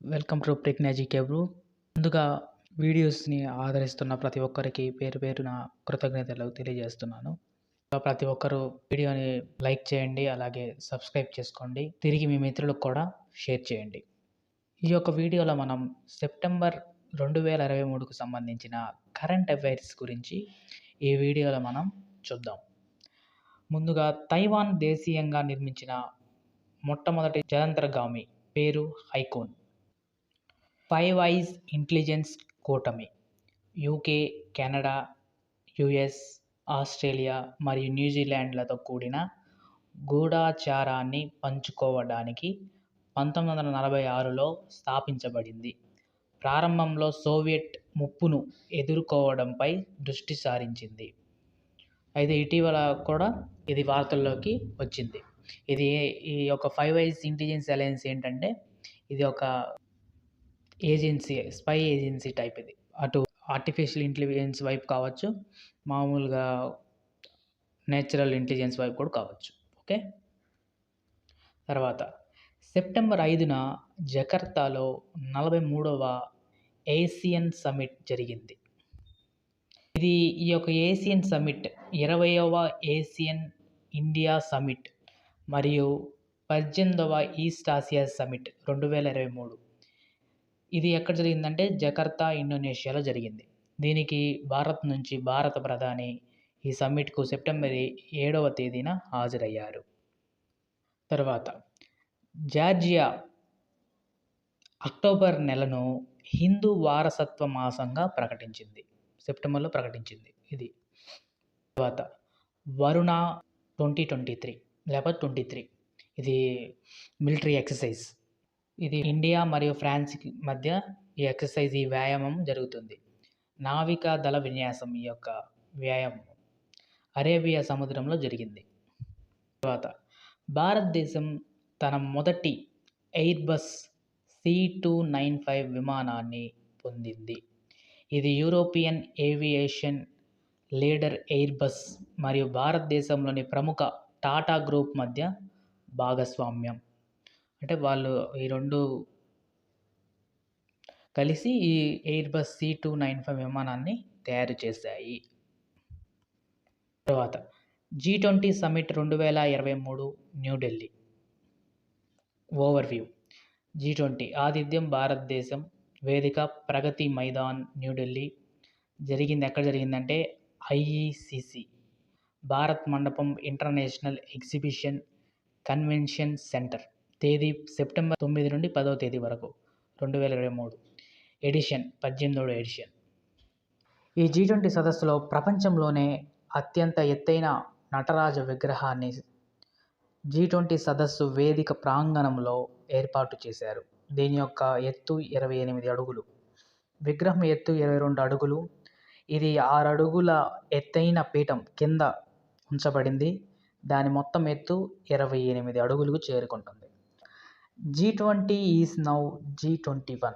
Welcome to technology కేబ్రు. ముందుగా వీడియోస్ని ఆదరిస్తున్న ప్రతి ఒక్కరికి పేరు పేరున కృతజ్ఞతలు తెలియజేస్తున్నాను. ప్రతి ఒక్కరూ వీడియోని లైక్ చేయండి, అలాగే సబ్స్క్రైబ్ చేసుకోండి, తిరిగి మీ మిత్రులకు కూడా షేర్ చేయండి. ఈ యొక్క వీడియోలో మనం సెప్టెంబర్ 2023కు సంబంధించిన కరెంట్ అఫైర్స్ గురించి ఈ వీడియోలో మనం చూద్దాం. ముందుగా తైవాన్ దేశీయంగా నిర్మించిన మొట్టమొదటి జలంతర్గామి పేరు హైకోన్. ఫైవ్ ఐస్ ఇంటెలిజెన్స్ కూటమి యూకే, కెనడా, యుఎస్, ఆస్ట్రేలియా మరియు న్యూజిలాండ్లతో కూడిన గూఢచారాన్ని పంచుకోవడానికి 1946లో స్థాపించబడింది. ప్రారంభంలో సోవియట్ ముప్పును ఎదుర్కోవడంపై దృష్టి సారించింది. అయితే ఇటీవల కూడా ఇది వార్తల్లోకి వచ్చింది. ఈ యొక్క ఫైవ్ ఐస్ ఇంటెలిజెన్స్ అలయన్స్ ఏంటంటే, ఇది ఒక ఏజెన్సీ, స్పై ఏజెన్సీ టైప్. ఇది అటు ఆర్టిఫిషియల్ ఇంటెలిజెన్స్ వైపు కావచ్చు, మామూలుగా నేచురల్ ఇంటెలిజెన్స్ వైపు కూడా కావచ్చు. ఓకే. తర్వాత సెప్టెంబర్ 5న జకర్తాలో 43వ ఏసియన్ సమిట్ జరిగింది. ఈ యొక్క ఏసియన్ సమిట్ 20వ ఏసియన్ ఇండియా సమిట్ మరియు 18వ ఈస్ట్ ఆసియా సమిట్ 2023. ఇది ఎక్కడ జరిగిందంటే జకర్తా, ఇండోనేషియాలో జరిగింది. దీనికి భారత ప్రధాని ఈ సమ్మిట్కు సెప్టెంబర్ 7వ తేదీన హాజరయ్యారు. తర్వాత జార్జియా అక్టోబర్ నెలను హిందూ వారసత్వ మాసంగా ప్రకటించింది. సెప్టెంబర్లో ప్రకటించింది ఇది. తర్వాత వరుణ 2023 లేకపోతే 23, ఇది మిలిటరీ ఎక్సర్సైజ్. ఇది ఇండియా మరియు ఫ్రాన్స్ మధ్య ఈ ఎక్సర్సైజ్, ఈ వ్యాయామం జరుగుతుంది. నావికా దళ విన్యాసం. ఈ యొక్క వ్యాయామం అరేబియా సముద్రంలో జరిగింది. తర్వాత భారతదేశం తన మొదటి ఎయిర్బస్ C295 విమానాన్ని పొందింది. ఇది యూరోపియన్ ఏవియేషన్ లీడర్ ఎయిర్బస్ మరియు భారతదేశంలోని ప్రముఖ టాటా గ్రూప్ మధ్య భాగస్వామ్యం. అంటే వాళ్ళు ఈ రెండు కలిసి ఈ ఎయిర్బస్ C295 విమానాన్ని తయారు చేశాయి. తర్వాత G20 summit 2023 New Delhi. Overview. G20 ఆతిథ్యం భారతదేశం. వేదిక ప్రగతి మైదాన్, న్యూఢిల్లీ. ఎక్కడ జరిగిందంటే IECC Bharat Mandapam international exhibition convention centre. తేదీ సెప్టెంబర్ 9 నుండి 10వ తేదీ వరకు 2023. ఎడిషన్ 18వ ఎడిషన్. ఈ G20 సదస్సులో ప్రపంచంలోనే అత్యంత ఎత్తైన నటరాజ విగ్రహాన్ని G20 సదస్సు వేదిక ప్రాంగణంలో ఏర్పాటు చేశారు. దీని యొక్క ఎత్తు 28 అడుగులు. విగ్రహం ఎత్తు 22 అడుగులు. ఇది 6 అడుగుల ఎత్తైన పీఠం కింద ఉంచబడింది. దాని మొత్తం ఎత్తు 28 అడుగులకు చేరుకుంటుంది. G20 is now G21.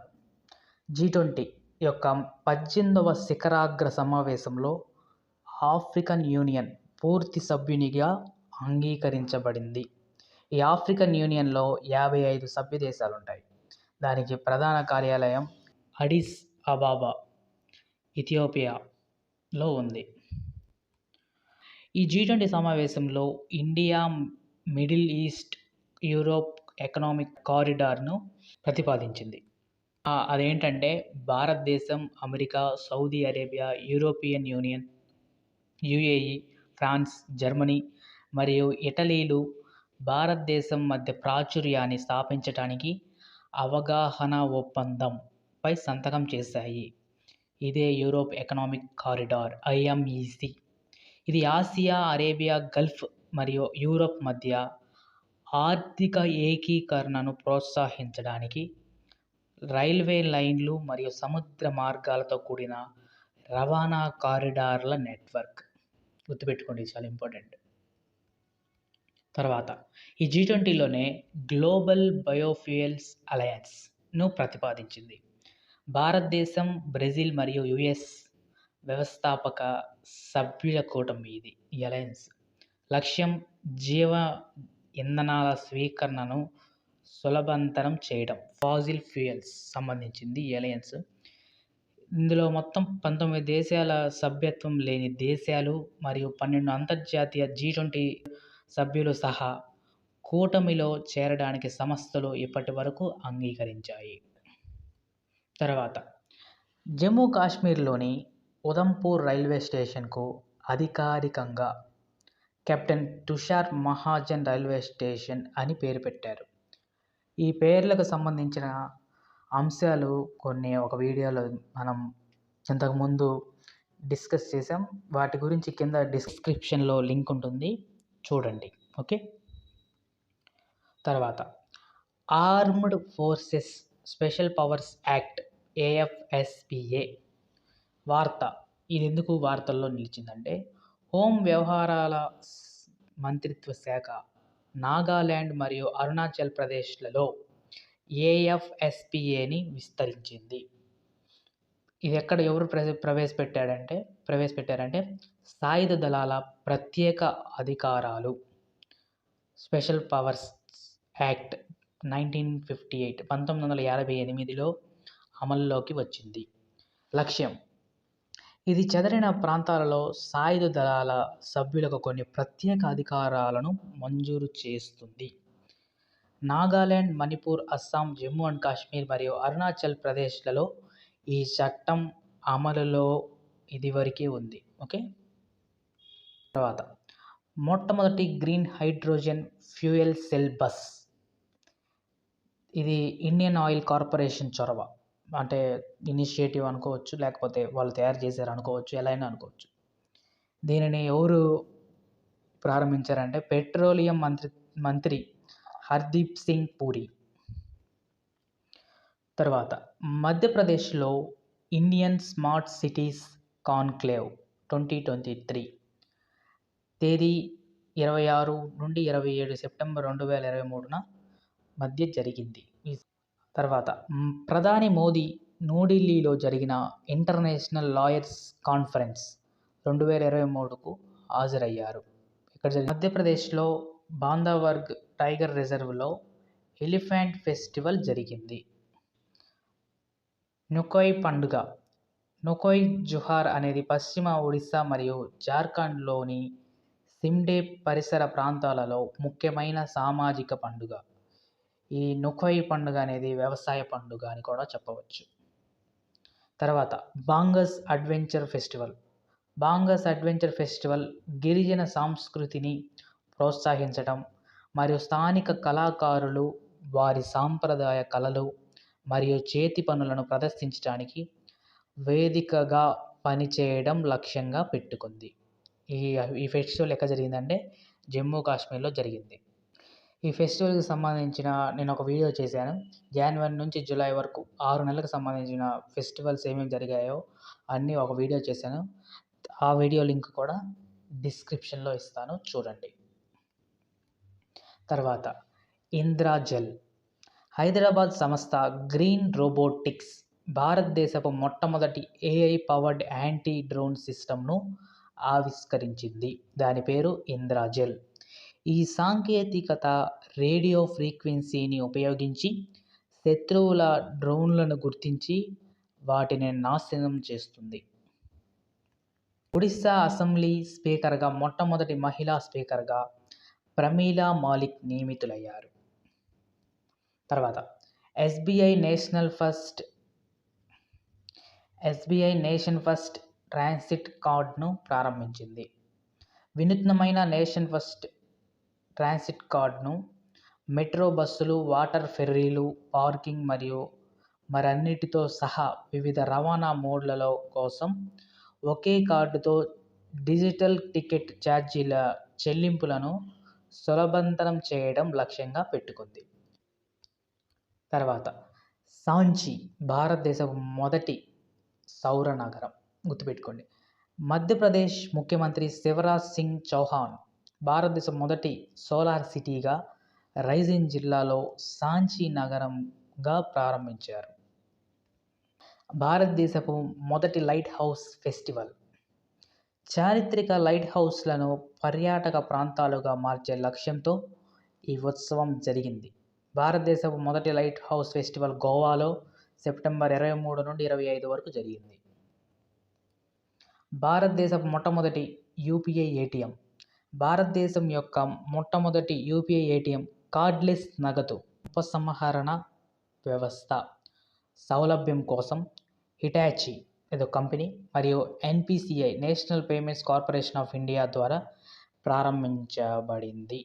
G20 యొక్క 18వ శిఖరాగ్ర సమావేశంలో ఆఫ్రికన్ యూనియన్ పూర్తి సభ్యునిగా అంగీకరించబడింది. ఈ ఆఫ్రికన్ యూనియన్లో 55 సభ్య దేశాలు ఉంటాయి. దానికి ప్రధాన కార్యాలయం అడిస్ అబాబా, ఇథియోపియాలో ఉంది. ఈ G20 సమావేశంలో India middle east Europe economic కారిడార్ను ప్రతిపాదించింది. అదేంటంటే Bharatadesam, America, Saudi Arabia, European Union, UAE, France, Germany మరియు ఇటలీలు భారతదేశం మధ్య ప్రాచుర్యాన్ని స్థాపించడానికి అవగాహన ఒప్పందంపై సంతకం చేశాయి. ఇదే యూరోప్ ఎకనామిక్ కారిడార్, IMEC. ఇది ఆసియా, అరేబియా, గల్ఫ్ మరియు యూరప్ మధ్య ఆర్థిక ఏకీకరణను ప్రోత్సహించడానికి రైల్వే లైన్లు మరియు సముద్ర మార్గాలతో కూడిన రవాణా కారిడార్ల నెట్వర్క్. గుర్తుపెట్టుకోండి, చాలా ఇంపార్టెంట్. తర్వాత ఈ G20లోనే గ్లోబల్ బయోఫ్యూయల్స్ అలయన్స్ను ప్రతిపాదించింది. భారతదేశం, బ్రెజిల్ మరియు US వ్యవస్థాపక సభ్యుల కూటమి ఇది. ఈ అలయన్స్ లక్ష్యం జీవ ఇంధనాల స్వీకరణను సులభంతరం చేయడం ఫాజిల్ ఫ్యూయల్స్ సంబంధించింది ఈ అలయన్స్. ఇందులో మొత్తం 19 దేశాల సభ్యత్వం లేని దేశాలు మరియు 12 అంతర్జాతీయ G20 సభ్యులు సహా కూటమిలో చేరడానికి సంస్థలు ఇప్పటివరకు అంగీకరించాయి. తర్వాత జమ్మూ కాశ్మీర్లోని ఉధంపూర్ రైల్వే స్టేషన్కు అధికారికంగా captain Tushar Mahajan railway station అని పేరు పెట్టారు. ఈ పేర్లకు సంబంధించిన అంశాలు కొన్ని ఒక వీడియోలో మనం ఇంతకుముందు డిస్కస్ చేసాం. వాటి గురించి కింద డిస్క్రిప్షన్లో లింక్ ఉంటుంది, చూడండి. ఓకే. తర్వాత armed forces special powers act AFSPA వార్త. ఇది ఎందుకు వార్తల్లో నిలిచిందంటే, హోం వ్యవహారాల మంత్రిత్వ శాఖ నాగాలాండ్ మరియు అరుణాచల్ ప్రదేశ్లలో AFSPAని విస్తరించింది. ఇది ఎక్కడ ఎవరు ప్రవేశపెట్టారంటే సాయుధ దళాల ప్రత్యేక అధికారాలు స్పెషల్ పవర్స్ యాక్ట్ 1958లో అమల్లోకి వచ్చింది. లక్ష్యం: ఇది చెదరిన ప్రాంతాలలో సాయుధ దళాల సభ్యులకు కొన్ని ప్రత్యేక అధికారాలను మంజూరు చేస్తుంది. నాగాలాండ్, మణిపూర్, అస్సాం, జమ్మూ అండ్ కాశ్మీర్ మరియు అరుణాచల్ ప్రదేశ్లలో ఈ చట్టం అమలులో ఇదివరకే ఉంది. ఓకే. తర్వాత మొట్టమొదటి green hydrogen fuel cell bus. ఇది ఇండియన్ ఆయిల్ కార్పొరేషన్ చొరవ, అంటే ఇనిషియేటివ్ అనుకోవచ్చు, లేకపోతే వాళ్ళు తయారు చేశారు అనుకోవచ్చు, ఎలా అయినా అనుకోవచ్చు. దీనిని ఎవరు ప్రారంభించారంటే పెట్రోలియం మంత్రి హర్దీప్ సింగ్ పూరి. తర్వాత మధ్యప్రదేశ్లో ఇండియన్ స్మార్ట్ సిటీస్ కాన్క్లేవ్ 2023 తేదీ 26 నుండి 27 సెప్టెంబర్ 2023 మధ్య జరిగింది. తర్వాత ప్రధాని మోదీ న్యూఢిల్లీలో జరిగిన ఇంటర్నేషనల్ లాయర్స్ కాన్ఫరెన్స్ 2023కు హాజరయ్యారు. ఇక్కడ మధ్యప్రదేశ్లో బాంధవ్గఢ్ టైగర్ రిజర్వ్లో ఎలిఫెంట్ ఫెస్టివల్ జరిగింది. నుకోయ్ పండుగ. నుకోయ్ జుహార్ అనేది పశ్చిమ ఒడిశా మరియు జార్ఖండ్లోని సిమ్డే పరిసర ప్రాంతాలలో ముఖ్యమైన సామాజిక పండుగ. ఈ నుకోయ్ పండుగ అనేది వ్యవసాయ పండుగ అని కూడా చెప్పవచ్చు. తర్వాత బాంగస్ అడ్వెంచర్ ఫెస్టివల్. బాంగస్ అడ్వెంచర్ ఫెస్టివల్ గిరిజన సంస్కృతిని ప్రోత్సహించడం మరియు స్థానిక కళాకారులు వారి సాంప్రదాయ కళలు మరియు చేతి పనులను ప్రదర్శించడానికి వేదికగా పనిచేయడం లక్ష్యంగా పెట్టుకుంది. ఈ ఫెస్టివల్ ఎక్కడ జరిగిందంటే జమ్మూ కాశ్మీర్లో జరిగింది. ఈ ఫెస్టివల్కి సంబంధించిన నేను ఒక వీడియో చేశాను. జనవరి నుంచి జూలై వరకు 6 నెలలకు సంబంధించిన ఫెస్టివల్స్ ఏమేమి జరిగాయో అన్నీ ఒక వీడియో చేశాను. ఆ వీడియో లింక్ కూడా డిస్క్రిప్షన్లో ఇస్తాను, చూడండి. తర్వాత ఇంద్రజల్. హైదరాబాద్ సంస్థ గ్రీన్ రోబోటిక్స్ భారతదేశపు మొట్టమొదటి AI పవర్డ్ యాంటీ డ్రోన్ సిస్టమ్ను ఆవిష్కరించింది. దాని పేరు ఇంద్రజల్. ఈ సాంకేతికత రేడియో ఫ్రీక్వెన్సీని ఉపయోగించి శత్రువుల డ్రోన్లను గుర్తించి వాటిని నాశనం చేస్తుంది. ఒడిశా అసెంబ్లీ స్పీకర్గా మొట్టమొదటి మహిళా స్పీకర్గా ప్రమీలా మాలిక్ నియమితులయ్యారు. తర్వాత SBI నేషన్ ఫస్ట్ ట్రాన్సిట్ కార్డ్ను ప్రారంభించింది. వినూత్నమైన నేషన్ ఫస్ట్ ట్రాన్సిట్ కార్డ్ను మెట్రో బస్సులు, వాటర్ ఫెర్రీలు, పార్కింగ్ మరియు మరన్నిటితో సహా వివిధ రవాణా మోడ్లలో కోసం ఒకే కార్డుతో డిజిటల్ టికెట్ ఛార్జీల చెల్లింపులను సులభతరం చేయడం లక్ష్యంగా పెట్టుకుంది. తర్వాత సాంచి భారతదేశపు మొదటి సౌర నగరం. గుర్తుపెట్టుకోండి. మధ్యప్రదేశ్ ముఖ్యమంత్రి శివరాజ్ సింగ్ చౌహాన్ భారతదేశం మొదటి సోలార్ సిటీగా రైజిన్ జిల్లాలో సాంచి నగరంగా ప్రారంభించారు. భారతదేశపు మొదటి లైట్ హౌస్ ఫెస్టివల్. చారిత్రక లైట్ హౌస్లను పర్యాటక ప్రాంతాలుగా మార్చే లక్ష్యంతో ఈ ఉత్సవం జరిగింది. భారతదేశపు మొదటి లైట్ హౌస్ ఫెస్టివల్ గోవాలో సెప్టెంబర్ 23 నుండి 25 వరకు జరిగింది. భారతదేశపు మొట్టమొదటి యూపీఐ ఏటీఎం. భారతదేశం యొక్క మొట్టమొదటి యూపీఐ ఏటీఎం కార్డ్లెస్ నగదు ఉపసంహరణ వ్యవస్థ సౌలభ్యం కోసం హిటాచీ ఏదో కంపెనీ మరియు NPCI national payments corporation of India ద్వారా ప్రారంభించబడింది.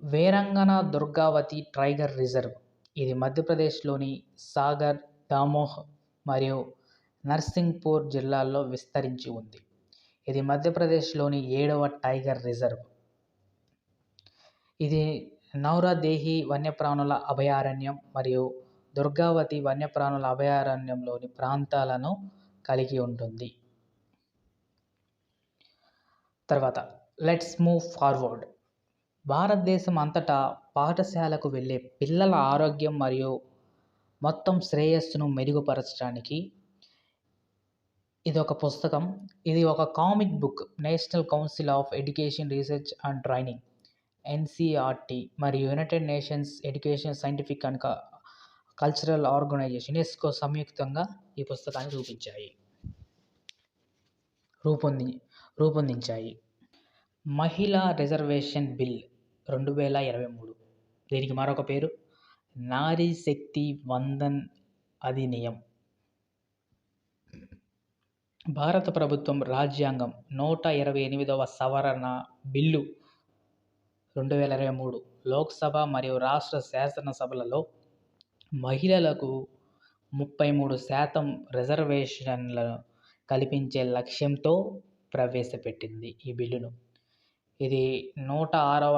వేరంగన దుర్గావతి టైగర్ రిజర్వ్. ఇది మధ్యప్రదేశ్లోని సాగర్, దామోహ్ మరియు నర్సింగ్పూర్ జిల్లాల్లో విస్తరించి ఉంది. ఇది మధ్యప్రదేశ్లోని 7వ టైగర్ రిజర్వ్. ఇది నౌరాదేహి వన్యప్రాణుల అభయారణ్యం మరియు దుర్గావతి వన్యప్రాణుల అభయారణ్యంలోని ప్రాంతాలను కలిగి ఉంటుంది. తర్వాత లెట్స్ మూవ్ ఫార్వర్డ్. భారతదేశం అంతటా పాఠశాలకు వెళ్ళే పిల్లల ఆరోగ్యం మరియు మొత్తం శ్రేయస్సును మెరుగుపరచడానికి ఇది ఒక పుస్తకం. ఇది ఒక comic book. National council of education research and training NCERT మరియు united nations education scientific and cultural organisation UNESCO సంయుక్తంగా ఈ పుస్తకాన్ని రూపొందించాయి. మహిళా రిజర్వేషన్ బిల్ 2023. దీనికి మరొక పేరు నారీ శక్తి వందన్ అధినియం. భారత ప్రభుత్వం రాజ్యాంగం 128వ సవరణ బిల్లు 2023 లోక్సభ మరియు రాష్ట్ర శాసనసభలలో మహిళలకు 33% రిజర్వేషన్లను కల్పించే లక్ష్యంతో ప్రవేశపెట్టింది ఈ బిల్లును. ఇది 106వ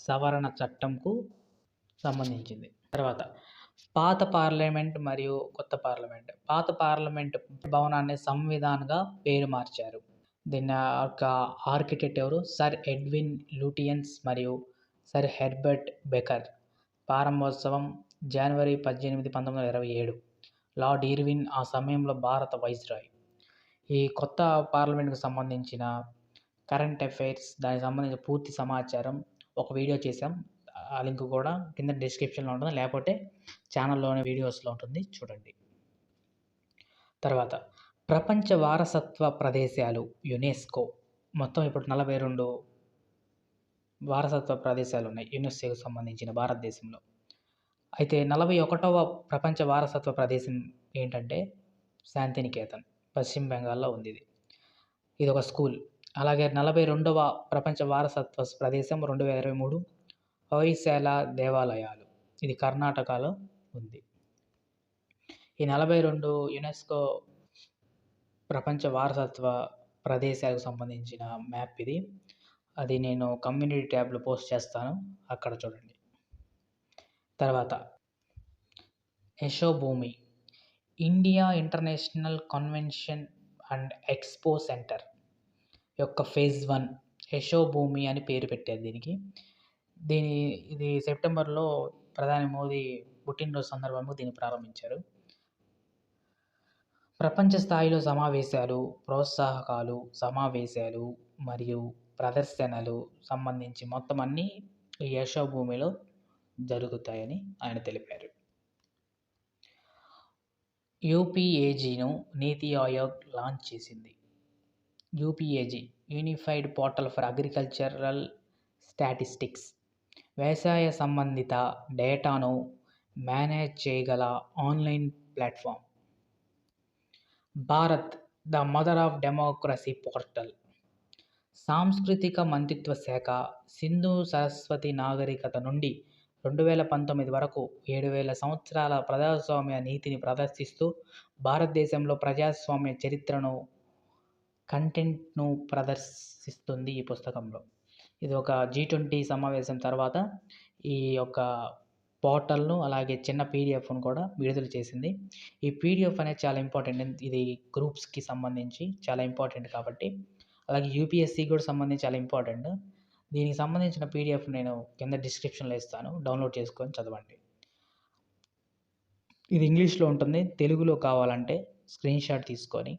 సవరణ చట్టంకు సంబంధించింది. తర్వాత పాత పార్లమెంట్ మరియు కొత్త పార్లమెంట్. పాత పార్లమెంట్ భవనాన్ని సంవిధాన్గా పేరు మార్చారు. దీని యొక్క ఆర్కిటెక్ట్ ఎవరు? సర్ ఎడ్విన్ లూటియన్స్ మరియు సర్ హెర్బర్ట్ బెకర్. ప్రారంభోత్సవం జనవరి 18, 1927. లార్డ్ ఇర్విన్ ఆ సమయంలో భారత వైస్రాయ్. ఈ కొత్త పార్లమెంట్కు సంబంధించిన కరెంట్ అఫైర్స్, దానికి సంబంధించిన పూర్తి సమాచారం ఒక వీడియో చేసాం. ఆ లింక్ కూడా కింద డిస్క్రిప్షన్లో ఉంటుంది, లేకపోతే ఛానల్లోని వీడియోస్లో ఉంటుంది, చూడండి. తర్వాత ప్రపంచ వారసత్వ ప్రదేశాలు యునెస్కో. మొత్తం ఇప్పుడు 42 వారసత్వ ప్రదేశాలు ఉన్నాయి యునెస్కోకు సంబంధించిన భారతదేశంలో. అయితే 41వ ప్రపంచ వారసత్వ ప్రదేశం ఏంటంటే శాంతినికేతన్, పశ్చిమ బెంగాల్లో ఉంది. ఇది ఒక స్కూల్. అలాగే 42వ ప్రపంచ వారసత్వ ప్రదేశం 2023 హొయసాల దేవాలయాలు. ఇది కర్ణాటకలో ఉంది. ఈ 42 యునెస్కో ప్రపంచ వారసత్వ ప్రదేశాలకు సంబంధించిన మ్యాప్ ఇది. అది నేను కమ్యూనిటీ ట్యాబ్లో పోస్ట్ చేస్తాను, అక్కడ చూడండి. తర్వాత Yashobhoomi. India international convention and expo centre యొక్క ఫేజ్ 1 యశోభూమి అని పేరు పెట్టారు దీనికి. ఇది సెప్టెంబర్లో ప్రధాని మోదీ పుట్టినరోజు సందర్భంగా దీన్ని ప్రారంభించారు. ప్రపంచ స్థాయిలో సమావేశాలు, ప్రోత్సాహకాలు, సమావేశాలు మరియు ప్రదర్శనలు సంబంధించి మొత్తం అన్నీ ఈ యశోభూమిలో జరుగుతాయని ఆయన తెలిపారు. యూపీఏజీను నీతి ఆయోగ్ లాంచ్ చేసింది. UPAG unified portal for agricultural statistics వ్యవసాయ సంబంధిత డేటాను మేనేజ్ చేయగల online platform. Bharat the mother of democracy portal. సాంస్కృతిక మంత్రిత్వ శాఖ సింధు సరస్వతి నాగరికత నుండి 2019 వరకు 7000 సంవత్సరాల ప్రజాస్వామ్య నీతిని ప్రదర్శిస్తూ భారతదేశంలో ప్రజాస్వామ్య చరిత్రను కంటెంట్ను ప్రదర్శిస్తుంది ఈ పుస్తకంలో. ఇది ఒక G20 సమావేశం తర్వాత ఈ యొక్క పోర్టల్ను అలాగే చిన్న పీడిఎఫ్ను కూడా విడుదల చేసింది. ఈ పీడిఎఫ్ అనేది చాలా ఇంపార్టెంట్. ఇది గ్రూప్స్కి సంబంధించి చాలా ఇంపార్టెంట్ కాబట్టి, అలాగే యూపీఎస్సీ కూడా సంబంధించి చాలా ఇంపార్టెంట్. దీనికి సంబంధించిన పీడిఎఫ్ నేను కింద డిస్క్రిప్షన్లో ఇస్తాను, డౌన్లోడ్ చేసుకొని చదవండి. ఇది ఇంగ్లీష్లో ఉంటుంది. తెలుగులో కావాలంటే స్క్రీన్ షాట్ తీసుకొని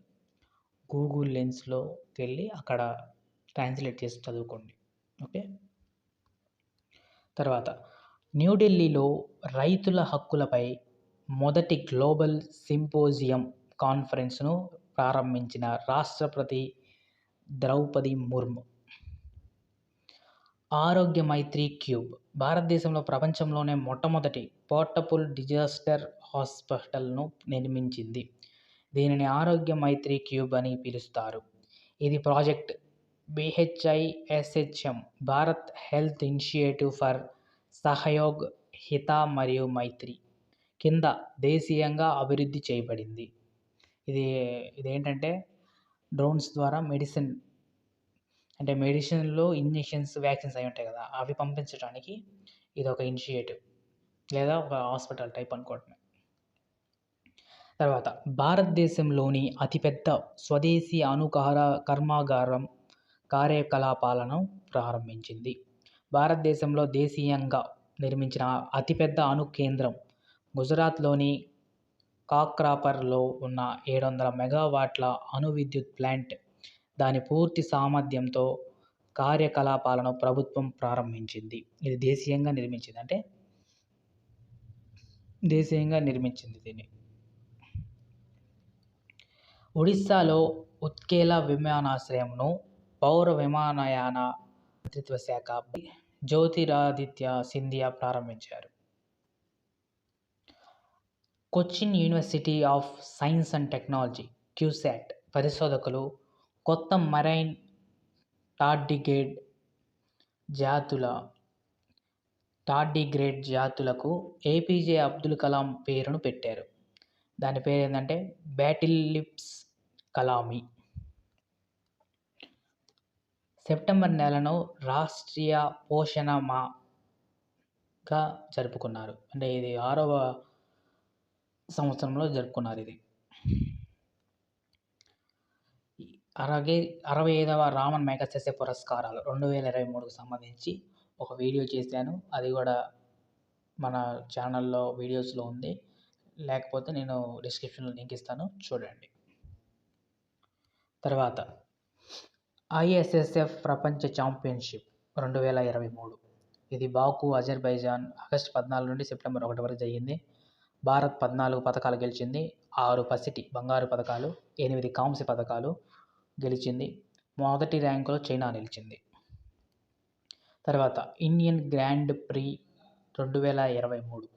గూగుల్ లెన్స్లోకి వెళ్ళి అక్కడ ట్రాన్స్లేట్ చేసి చదువుకోండి. ఓకే. తర్వాత న్యూఢిల్లీలో రైతుల హక్కులపై మొదటి గ్లోబల్ సింపోజియం కాన్ఫరెన్స్ను ప్రారంభించిన రాష్ట్రపతి ద్రౌపది ముర్ము. ఆరోగ్య మైత్రి క్యూబ్ భారతదేశంలో ప్రపంచంలోనే మొట్టమొదటి పోర్టబుల్ డిజాస్టర్ హాస్పిటల్ను నిర్మించింది. దీనిని ఆరోగ్య మైత్రి క్యూబ్ అని పిలుస్తారు. ఇది project BHISHM Bharat health initiative for Sahyog, Hita మరియు మైత్రి కింద దేశీయంగా అభివృద్ధి చేయబడింది. ఇదేంటంటే డ్రోన్స్ ద్వారా మెడిసిన్లో ఇంజెక్షన్స్, వ్యాక్సిన్స్ అవి ఉంటాయి కదా, అవి పంపించడానికి ఇది ఒక ఇనిషియేటివ్ లేదా ఒక హాస్పిటల్ టైప్ అనుకోవటమే. తర్వాత భారతదేశంలోని అతిపెద్ద స్వదేశీ కర్మాగారం కార్యకలాపాలను ప్రారంభించింది. భారతదేశంలో దేశీయంగా నిర్మించిన అతిపెద్ద అణు కేంద్రం గుజరాత్లోని కాక్రాపర్లో ఉన్న 700 మెగావాట్ల అణు విద్యుత్ ప్లాంట్. దాని పూర్తి సామర్థ్యంతో కార్యకలాపాలను ప్రభుత్వం ప్రారంభించింది. ఇది దేశీయంగా నిర్మించింది దీన్ని. ఒడిశాలో ఉత్కేల విమానాశ్రయంను పౌర విమానయాన మంత్రిత్వ శాఖ జ్యోతిరాదిత్య సింధియా ప్రారంభించారు. Cochin university of science and technology CUSAT పరిశోధకులు కొత్త మెరైన్ టార్డిగ్రేడ్ జాతులకు APJ అబ్దుల్ కలాం పేరును పెట్టారు. దాని పేరు ఏంటంటే బ్యాటిల్లిప్స్ కలామి. సెప్టెంబర్ నెలను రాష్ట్రీయ పోషణ మాగా జరుపుకున్నారు. అంటే ఇది 6వ సంవత్సరంలో జరుపుకున్నారు. ఇది అలాగే 65వ రామన్ మేఘస్య పురస్కారాలు 2023కు సంబంధించి ఒక వీడియో చేశాను. అది కూడా మన ఛానల్లో వీడియోస్లో ఉంది. లేకపోతే నేను డిస్క్రిప్షన్లో లింక్ ఇస్తాను, చూడండి. తర్వాత ISSF ప్రపంచ ఛాంపియన్షిప్ 2023 ఇది బాకు, అజర్బైజాన్ ఆగస్టు 14 నుండి సెప్టెంబర్ 1 వరకు జరిగింది. భారత్ 14 పథకాలు గెలిచింది. 6 పసిటి బంగారు పథకాలు, 8 కాంస్య పథకాలు గెలిచింది. మొదటి ర్యాంకులో చైనా నిలిచింది. తర్వాత Indian grand prix 2023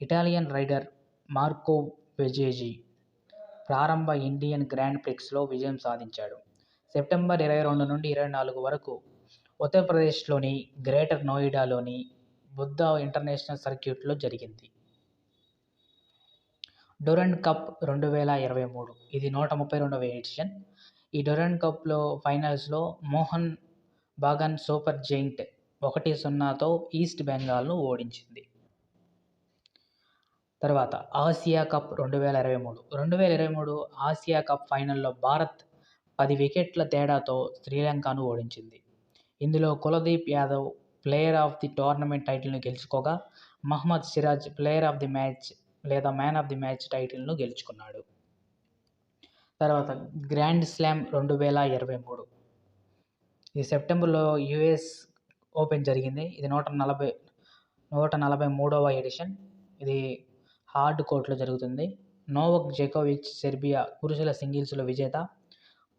Italian rider Marco Bezzecchi ప్రారంభ ఇండియన్ గ్రాండ్ ప్రిక్స్లో విజయం సాధించాడు. సెప్టెంబర్ 22 నుండి 24 వరకు ఉత్తరప్రదేశ్లోని గ్రేటర్ నోయిడాలోని బుద్ధా ఇంటర్నేషనల్ సర్క్యూట్లో జరిగింది. డ్యూరెంట్ కప్ 2023 ఇది 132వ ఎడిషన్. ఈ డ్యూరెంట్ కప్లో ఫైనల్స్లో Mohan Bagan super giant 1-0తో east బెంగాల్ను ఓడించింది. తర్వాత ఆసియా కప్ 2023 ఆసియా కప్ ఫైనల్లో భారత్ 10 వికెట్ల తేడాతో శ్రీలంకను ఓడించింది. ఇందులో Kuldeep Yadav player of the tournament టైటిల్ను గెలుచుకోగా, Mohammed Siraj player of the match లేదా మ్యాన్ ఆఫ్ ది మ్యాచ్ టైటిల్ను గెలుచుకున్నాడు. తర్వాత గ్రాండ్ స్లామ్ 2023 ఇది సెప్టెంబర్లో US ఓపెన్ జరిగింది. ఇది 143వ ఎడిషన్. ఇది హార్డ్ కోర్ట్లో జరుగుతుంది. నోవక్ జోకోవిచ్ సెర్బియా పురుషుల సింగిల్స్లో విజేత.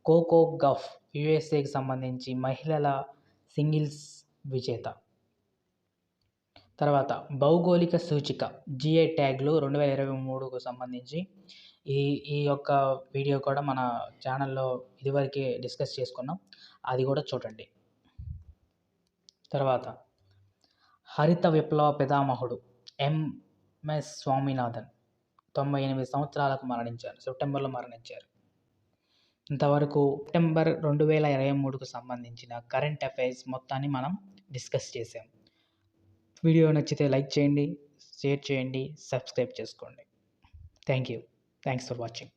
కోకో గఫ్ USAకి సంబంధించి మహిళల సింగిల్స్ విజేత. తర్వాత భౌగోళిక సూచిక GI ట్యాగ్లు 2023కు సంబంధించి ఈ యొక్క వీడియో కూడా మన ఛానల్లో ఇదివరకే డిస్కస్ చేసుకున్నాం, అది కూడా చూడండి. తర్వాత హరిత విప్లవ పితామహుడు MS స్వామినాథన్ 98 సంవత్సరాలకు మరణించారు. సెప్టెంబర్లో మరణించారు. ఇంతవరకు సెప్టెంబర్ 2023కు సంబంధించిన కరెంట్ అఫైర్స్ మొత్తాన్ని మనం డిస్కస్ చేసాం. వీడియో నచ్చితే లైక్ చేయండి, షేర్ చేయండి, సబ్స్క్రైబ్ చేసుకోండి. Thanks for watching.